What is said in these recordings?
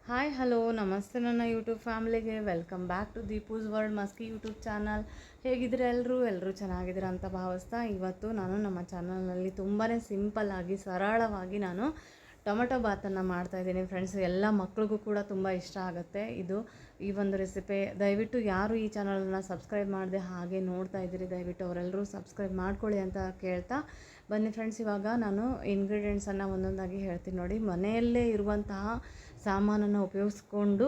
Hi hello ನಮಸ್ತೆ ನನ್ನ YouTube ಫ್ಯಾಮಿಲಿಗೆ welcome back to Deepu's world Maski YouTube channel. ಹೇಗಿದ್ರೆ ಎಲ್ಲರೂ ಚೆನ್ನಾಗಿದ್ದೀರಾ ಅಂತ ಭಾವಿಸ್ತಾ, ಇವತ್ತು ನಾನು ನಮ್ಮ ಚಾನಲ್ನಲ್ಲಿ ತುಂಬಾ ಸಿಂಪಲ್ಲಾಗಿ ಸರಳವಾಗಿ ನಾನು ಟೊಮೆಟೊ ಬಾತನ್ನು ಮಾಡ್ತಾಯಿದ್ದೀನಿ ಫ್ರೆಂಡ್ಸ್. ಎಲ್ಲ ಮಕ್ಳಿಗೂ ಕೂಡ ತುಂಬ ಇಷ್ಟ ಆಗುತ್ತೆ ಈ ಒಂದು ರೆಸಿಪಿ. ದಯವಿಟ್ಟು ಯಾರು ಈ ಚಾನಲನ್ನು ಸಬ್ಸ್ಕ್ರೈಬ್ ಮಾಡದೆ ಹಾಗೆ ನೋಡ್ತಾ ಇದ್ದೀರಿ, ದಯವಿಟ್ಟು ಅವರೆಲ್ಲರೂ ಸಬ್ಸ್ಕ್ರೈಬ್ ಮಾಡ್ಕೊಳ್ಳಿ ಅಂತ ಕೇಳ್ತಾ ಬನ್ನಿ ಫ್ರೆಂಡ್ಸ್. ಇವಾಗ ನಾನು ಇಂಗ್ರೀಡಿಯೆಂಟ್ಸನ್ನು ಒಂದೊಂದಾಗಿ ಹೇಳ್ತೀನಿ ನೋಡಿ. ಮನೆಯಲ್ಲೇ ಇರುವಂತಹ ಸಾಮಾನನ್ನು ಉಪಯೋಗಿಸ್ಕೊಂಡು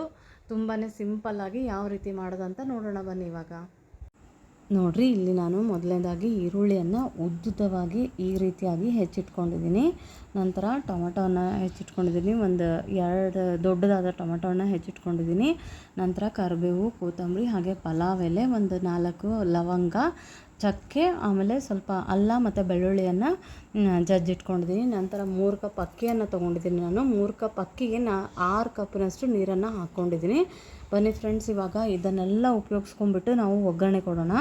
ತುಂಬಾ ಸಿಂಪಲ್ಲಾಗಿ ಯಾವ ರೀತಿ ಮಾಡೋದಂತ ನೋಡೋಣ ಬನ್ನಿ. ಇವಾಗ ನೋಡಿರಿ, ಇಲ್ಲಿ ನಾನು ಮೊದಲನೇದಾಗಿ ಈರುಳ್ಳಿಯನ್ನು ಉದ್ದುದ್ದವಾಗಿ ಈ ರೀತಿಯಾಗಿ ಹೆಚ್ಚಿಟ್ಕೊಂಡಿದ್ದೀನಿ. ನಂತರ ಟೊಮೆಟೊನ ಹೆಚ್ಚಿಟ್ಕೊಂಡಿದ್ದೀನಿ, ಒಂದು 2 ದೊಡ್ಡದಾದ ಟೊಮೆಟೊನ ಹೆಚ್ಚಿಟ್ಕೊಂಡಿದ್ದೀನಿ. ನಂತರ ಕರಿಬೇವು, ಕೊತ್ತಂಬರಿ, ಹಾಗೆ ಪಲಾವ್ ಎಲೆ, ಒಂದು 4 ಲವಂಗ, ಚಕ್ಕೆ, ಆಮೇಲೆ ಸ್ವಲ್ಪ ಅಲ್ಲ ಮತ್ತು ಬೆಳ್ಳುಳ್ಳಿಯನ್ನು ಜಜ್ಜಿಟ್ಕೊಂಡಿದ್ದೀನಿ. ನಂತರ 3 ಕಪ್ ಅಕ್ಕಿಯನ್ನು ತೊಗೊಂಡಿದ್ದೀನಿ. ನಾನು 3 ಕಪ್ ಅಕ್ಕಿಗೆ 6 ಕಪ್ಪಿನಷ್ಟು ನೀರನ್ನು ಹಾಕ್ಕೊಂಡಿದ್ದೀನಿ. ಬನ್ನಿ ಫ್ರೆಂಡ್ಸ್, ಇವಾಗ ಇದನ್ನೆಲ್ಲ ಉಪಯೋಗಿಸ್ಕೊಂಡ್ಬಿಟ್ಟು ನಾವು ಒಗ್ಗರಣೆ ಕೊಡೋಣ.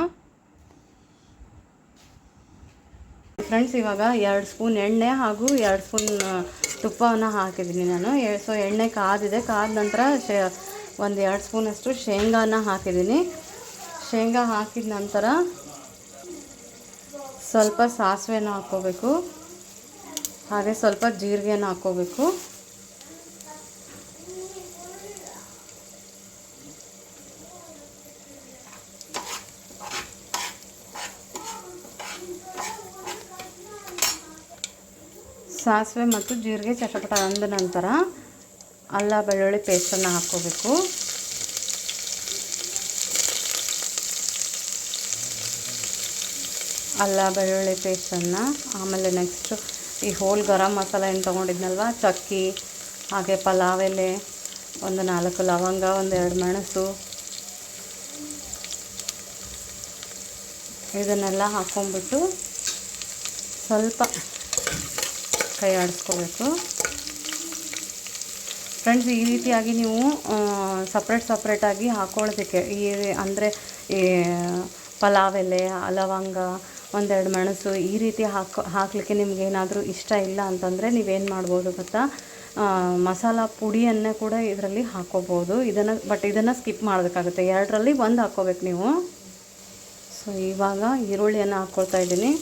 ಫ್ರೆಂಡ್ಸ್, ಇವಾಗ 2 ಸ್ಪೂನ್ ಎಣ್ಣೆ ಹಾಗೂ 2 ಸ್ಪೂನ್ ತುಪ್ಪವನ್ನು ಹಾಕಿದ್ದೀನಿ ನಾನು. ಸೊ ಎಣ್ಣೆ ಕಾದಿದೆ. ಕಾದ ನಂತರ ಒಂದು 2 ಸ್ಪೂನಷ್ಟು ಶೇಂಗಾನ ಹಾಕಿದ್ದೀನಿ. ಶೇಂಗಾ ಹಾಕಿದ ನಂತರ ಸ್ವಲ್ಪ ಸಾಸಿವೆನ ಹಾಕ್ಕೋಬೇಕು, ಹಾಗೆ ಸ್ವಲ್ಪ ಜೀರಿಗೆನ ಹಾಕ್ಕೋಬೇಕು. ಸಾಸಿವೆ ಮತ್ತು ಜೀರಿಗೆ ಚಟಪಟ ಅಂದ ನಂತರ ಅಲ್ಲ ಬೆಳ್ಳುಳ್ಳಿ ಪೇಸ್ಟನ್ನು ಹಾಕ್ಕೋಬೇಕು. ಅಲ್ಲ ಬೆಳ್ಳುಳ್ಳಿ ಪೇಸ್ಟನ್ನು, ಆಮೇಲೆ ನೆಕ್ಸ್ಟು ಈ ಹೋಲ್ ಗರಂ ಮಸಾಲ ಏನು ತೊಗೊಂಡಿದ್ನಲ್ವ, ಚಕ್ಕಿ, ಹಾಗೆ ಪಲಾವ್ ಎಲೆ, ಒಂದು 4 ಲವಂಗ, ಒಂದು 2 ಮೆಣಸು, ಇದನ್ನೆಲ್ಲ ಹಾಕ್ಕೊಂಡ್ಬಿಟ್ಟು ಸ್ವಲ್ಪ ಕೈ ಆಡಿಸ್ಕೋಬೇಕು. ಫ್ರೆಂಡ್ಸ್, ಈ ರೀತಿಯಾಗಿ ನೀವು ಸಪ್ರೇಟಾಗಿ ಹಾಕ್ಕೊಳ್ಳೋದಕ್ಕೆ ಅಂದರೆ ಈ ಪಲಾವ್ ಎಲೆ, ಲವಂಗ, 1-2 ಮೆಣಸು ಈ ರೀತಿ ಹಾಕಲಿಕ್ಕೆ ನಿಮಗೇನಾದರೂ ಇಷ್ಟ ಇಲ್ಲ ಅಂತಂದರೆ ನೀವೇನು ಮಾಡ್ಬೋದು ಗೊತ್ತಾ, ಮಸಾಲ ಪುಡಿಯನ್ನು ಕೂಡ ಇದರಲ್ಲಿ ಹಾಕ್ಕೋಬೋದು. ಇದನ್ನು ಸ್ಕಿಪ್ ಮಾಡಬೇಕಾಗುತ್ತೆ. 2ರಲ್ಲಿ 1 ಹಾಕ್ಕೋಬೇಕು ನೀವು. ಸೊ ಇವಾಗ ಈರುಳ್ಳಿಯನ್ನು ಹಾಕ್ಕೊಳ್ತಾ ಇದ್ದೀನಿ.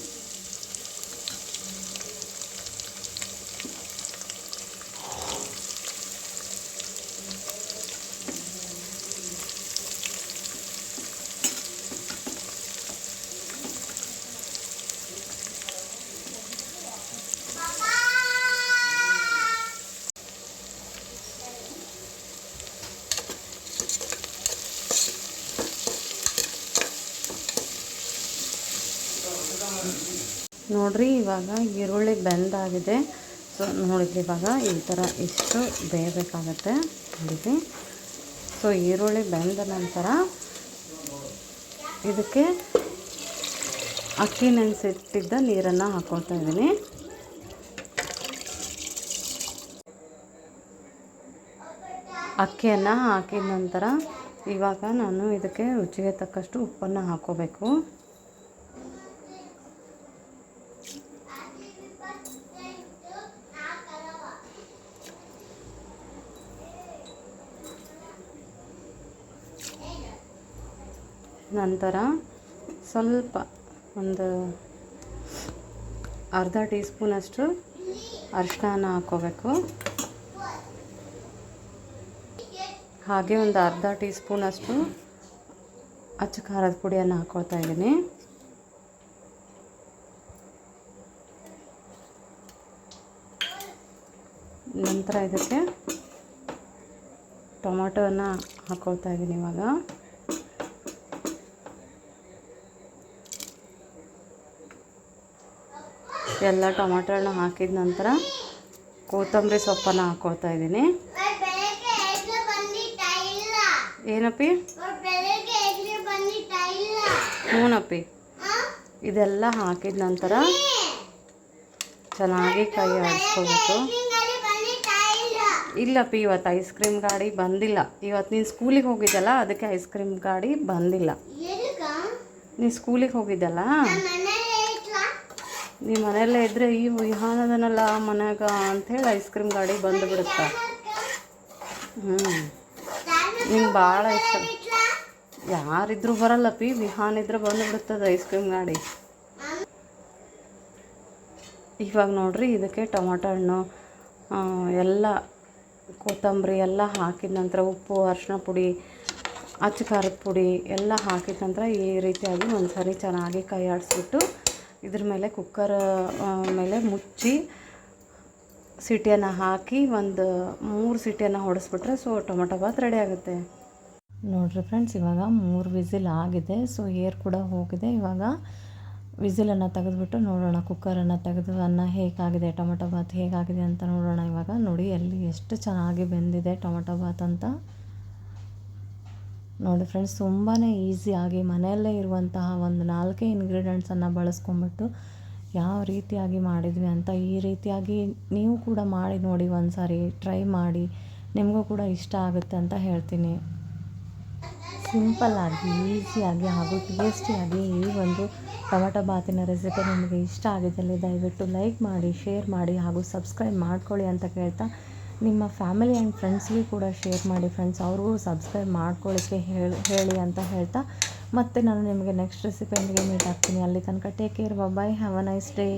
ನೋಡಿರಿ, ಇವಾಗ ಈರುಳ್ಳಿ ಬೆಂದಾಗಿದೆ. ಸೊ ನೋಡಿದ್ರಿ, ಇವಾಗ ಈ ಥರ ಇಷ್ಟು ಬೇಯಬೇಕಾಗತ್ತೆ ನೋಡಿದ್ರಿ. ಸೊ ಈರುಳ್ಳಿ ಬೆಂದ ನಂತರ ಇದಕ್ಕೆ ಅಕ್ಕಿ ನೆನೆಸಿಟ್ಟಿದ್ದ ನೀರನ್ನು ಹಾಕ್ಕೊಳ್ತಾ ಇದ್ದೀನಿ. ಅಕ್ಕಿಯನ್ನು ಹಾಕಿದ ನಂತರ ಇವಾಗ ನಾನು ಇದಕ್ಕೆ ರುಚಿಗೆ ತಕ್ಕಷ್ಟು ಉಪ್ಪನ್ನು ಹಾಕ್ಕೋಬೇಕು. ನಂತರ ಸ್ವಲ್ಪ ಒಂದು ಅರ್ಧ ಟೀ ಸ್ಪೂನಷ್ಟು ಅರಿಶಿನ ಹಾಕ್ಕೋಬೇಕು. ಹಾಗೆ ಒಂದು ಅರ್ಧ ಟೀ ಸ್ಪೂನಷ್ಟು ಅಚ್ಚ ಖಾರದ ಪುಡಿಯನ್ನು ಹಾಕ್ಕೊಳ್ತಾ ಇದ್ದೀನಿ. ನಂತರ ಇದಕ್ಕೆ ಟೊಮೆಟೊವನ್ನು ಹಾಕ್ಕೊಳ್ತಾ ಇದ್ದೀನಿ. ಇವಾಗ ಎಲ್ಲ ಟೊಮೆಟೊನ ಹಾಕಿದ ನಂತರ ಕೊತ್ತಂಬರಿ ಸೊಪ್ಪನ್ನು ಹಾಕ್ಕೊಳ್ತಾ ಇದ್ದೀನಿ. ಏನಪ್ಪಿ? ಹ್ಞೂನಪ್ಪಿ. ಇದೆಲ್ಲ ಹಾಕಿದ ನಂತರ ಚೆನ್ನಾಗಿ ಕೈ ಆಡಿಸ್ಕೋಬೇಕು. ಇಲ್ಲಪ್ಪಿ, ಇವತ್ತು ಐಸ್ ಕ್ರೀಮ್ ಗಾಡಿ ಬಂದಿಲ್ಲ. ಇವತ್ತು ನೀನು ಸ್ಕೂಲಿಗೆ ಹೋಗಿದ್ದಲ್ಲ, ಅದಕ್ಕೆ ಐಸ್ ಕ್ರೀಮ್ ಗಾಡಿ ಬಂದಿಲ್ಲ. ನೀನು ಸ್ಕೂಲಿಗೆ ಹೋಗಿದ್ದಲ್ಲ, ನಿಮ್ಮ ಮನೆಯಲ್ಲೇ ಇದ್ದರೆ ಈ ವಿಹಾನದನಲ್ಲ ಮನ್ಯಾಗ ಅಂಥೇಳಿ ಐಸ್ ಕ್ರೀಮ್ ಗಾಡಿ ಬಂದುಬಿಡುತ್ತೆ. ನಿಂಗೆ ಭಾಳ ಇಷ್ಟ. ಯಾರಿದ್ರು ಬರಲ್ಲ ಪಿ, ವಿಹಾನ್ ಇದ್ರೆ ಬಂದುಬಿಡುತ್ತದೆ ಐಸ್ ಕ್ರೀಮ್ ಗಾಡಿ. ಇವಾಗ ನೋಡ್ರಿ ಇದಕ್ಕೆ ಟೊಮೊಟೊ ಹಣ್ಣು ಎಲ್ಲ ಕೊತ್ತಂಬರಿ ಎಲ್ಲ ಹಾಕಿದ ನಂತರ ಉಪ್ಪು, ಅರಿಶಿನ ಪುಡಿ, ಅಚ್ಚ ಖಾರದ ಪುಡಿ ಎಲ್ಲ ಹಾಕಿದ ನಂತರ ಈ ರೀತಿಯಾಗಿ ಒಂದು ಸರಿ ಚೆನ್ನಾಗಿ ಕೈ ಆಡಿಸ್ಬಿಟ್ಟು ಇದ್ರ ಮೇಲೆ ಕುಕ್ಕರ್ ಮೇಲೆ ಮುಚ್ಚಿ ಸಿಟಿಯನ್ನು ಹಾಕಿ ಒಂದು 3 ಸಿಟಿಯನ್ನು ಹೊಡೆಸ್ಬಿಟ್ರೆ ಸೊ ಟೊಮೊಟೊ ಬಾತ್ ರೆಡಿ ಆಗುತ್ತೆ. ನೋಡಿರಿ ಫ್ರೆಂಡ್ಸ್, ಇವಾಗ 3 ವಿಸಿಲ್ ಆಗಿದೆ. ಸೊ ಏರ್ ಕೂಡ ಹೋಗಿದೆ. ಇವಾಗ ವಿಸಿಲನ್ನು ತೆಗೆದುಬಿಟ್ಟು ನೋಡೋಣ, ಕುಕ್ಕರನ್ನು ತೆಗೆದು ಅನ್ನ ಹೇಗಾಗಿದೆ, ಟೊಮೊಟೊ ಬಾತ್ ಹೇಗಾಗಿದೆ ಅಂತ ನೋಡೋಣ. ಇವಾಗ ನೋಡಿ ಎಲ್ಲಿ ಎಷ್ಟು ಚೆನ್ನಾಗಿ ಬೆಂದಿದೆ ಟೊಮೊಟೊ ಬಾತ್ ಅಂತ. ನೋಡಿ ಫ್ರೆಂಡ್ಸ್, ತುಂಬಾ ಈಸಿಯಾಗಿ ಮನೆಯಲ್ಲೇ ಇರುವಂತಹ ಒಂದು 4 ಇಂಗ್ರೀಡಿಯೆಂಟ್ಸನ್ನು ಬಳಸ್ಕೊಂಬಿಟ್ಟು ಯಾವ ರೀತಿಯಾಗಿ ಮಾಡಿದ್ವಿ ಅಂತ ಈ ರೀತಿಯಾಗಿ ನೀವು ಕೂಡ ಮಾಡಿ ನೋಡಿ, ಒಂದು ಸಾರಿ ಟ್ರೈ ಮಾಡಿ, ನಿಮಗೂ ಕೂಡ ಇಷ್ಟ ಆಗುತ್ತೆ ಅಂತ ಹೇಳ್ತೀನಿ. ಸಿಂಪಲ್ಲಾಗಿ, ಈಸಿಯಾಗಿ ಹಾಗೂ ಟೇಸ್ಟಿಯಾಗಿ ಈ ಒಂದು ಟೊಮೊಟೊ ಬಾತಿನ ರೆಸಿಪಿ ನಿಮಗೆ ಇಷ್ಟ ಆಗಿದ್ದಲ್ಲಿ ದಯವಿಟ್ಟು ಲೈಕ್ ಮಾಡಿ, ಶೇರ್ ಮಾಡಿ ಹಾಗೂ ಸಬ್ಸ್ಕ್ರೈಬ್ ಮಾಡ್ಕೊಳ್ಳಿ ಅಂತ ಕೇಳ್ತಾ, ನಿಮ್ಮ ಫ್ಯಾಮಿಲಿ ಆ್ಯಂಡ್ ಫ್ರೆಂಡ್ಸ್ಗೂ ಕೂಡ ಶೇರ್ ಮಾಡಿ ಫ್ರೆಂಡ್ಸ್, ಅವ್ರಿಗೂ ಸಬ್ಸ್ಕ್ರೈಬ್ ಮಾಡ್ಕೊಳ್ಳಿಕ್ಕೆ ಹೇಳಿ ಅಂತ ಹೇಳ್ತಾ, ಮತ್ತೆ ನಾನು ನಿಮಗೆ ನೆಕ್ಸ್ಟ್ ರೆಸಿಪಿಯೊಂದಿಗೆ ಮೀಟ್ ಆಗ್ತೀನಿ. ಅಲ್ಲಿ ತನಕ take care, bye, have a nice day.